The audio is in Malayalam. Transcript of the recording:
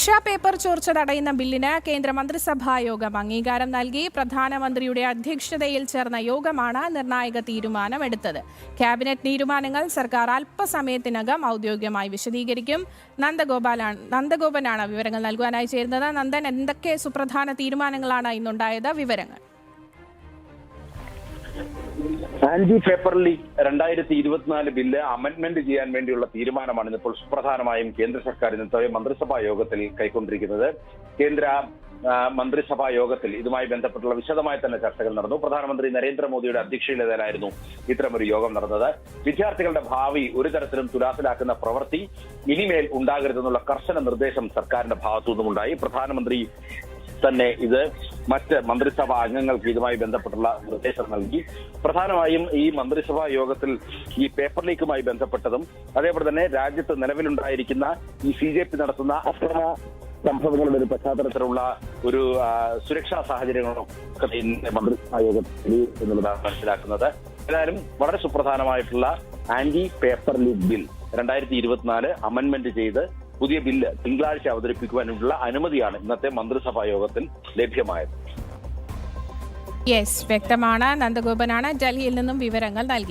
പേപ്പർ ചോർച്ച തടയുന്ന ബില്ലിന് കേന്ദ്ര മന്ത്രിസഭാ യോഗം അംഗീകാരം നൽകി. പ്രധാനമന്ത്രിയുടെ അധ്യക്ഷതയിൽ ചേർന്ന യോഗമാണ് നിർണായക തീരുമാനമെടുത്തത്. ക്യാബിനറ്റ് തീരുമാനങ്ങൾ സർക്കാർ അല്പസമയത്തിനകം ഔദ്യോഗികമായി വിശദീകരിക്കും. നന്ദഗോപനാണ് വിവരങ്ങൾ നൽകുവാനായി ചേരുന്നത്. നന്ദൻ, എന്തൊക്കെ സുപ്രധാന തീരുമാനങ്ങളാണ് ഇന്നുണ്ടായത്? വിവരങ്ങൾ. Anti paper leak 2024 bill amendment ചെയ്യാൻ വേണ്ടിയുള്ള തീരുമാനമാണ് ഇന്നിപ്പോൾ സുപ്രധാനമായും കേന്ദ്ര സർക്കാർ ഇന്നത്തെ മന്ത്രിസഭാ യോഗത്തിൽ കൈക്കൊണ്ടിരിക്കുന്നത്. കേന്ദ്ര മന്ത്രിസഭാ യോഗത്തിൽ ഇതുമായി ബന്ധപ്പെട്ടുള്ള വിശദമായി തന്നെ ചർച്ചകൾ നടന്നു. പ്രധാനമന്ത്രി നരേന്ദ്രമോദിയുടെ അധ്യക്ഷതയിലായിരുന്നു ഇത്തരമൊരു യോഗം നടന്നത്. വിദ്യാർത്ഥികളുടെ ഭാവി ഒരു തരത്തിലും തുലാസിലാക്കുന്ന പ്രവൃത്തി ഇനിമേൽ ഉണ്ടാകരുതെന്നുള്ള കർശന നിർദ്ദേശം സർക്കാരിന്റെ ഭാഗത്തുനിന്നുമുണ്ടായി. പ്രധാനമന്ത്രി തന്നെ ഇത് മറ്റ് മന്ത്രിസഭാ അംഗങ്ങൾക്ക് ഇതുമായി ബന്ധപ്പെട്ടുള്ള നിർദ്ദേശം നൽകി. പ്രധാനമായും ഈ മന്ത്രിസഭാ യോഗത്തിൽ ഈ പേപ്പർ ലീക്കുമായി ബന്ധപ്പെട്ടതും അതേപോലെ തന്നെ രാജ്യത്ത് നിലവിലുണ്ടായിരിക്കുന്ന ഈ CJP നടത്തുന്ന അക്രമ സംഭവങ്ങളുടെ ഒരു പശ്ചാത്തലത്തിലുള്ള ഒരു സുരക്ഷാ സാഹചര്യങ്ങളും ഒക്കെ മന്ത്രിസഭാ യോഗത്തിൽ എന്നുള്ളതാണ് മനസ്സിലാക്കുന്നത്. ഏതായാലും വളരെ സുപ്രധാനമായിട്ടുള്ള anti paper leak bill 2024 amendment ചെയ്ത് പുതിയ ബില്ല് തിങ്കളാഴ്ച അവതരിപ്പിക്കുവാനുള്ള അനുമതിയാണ് ഇന്നത്തെ മന്ത്രിസഭാ യോഗത്തിൽ ലഭ്യമായത്. വ്യക്തമാണ്. നന്ദഗോപനാണ് ഡൽഹിയിൽ നിന്നും വിവരങ്ങൾ നൽകി.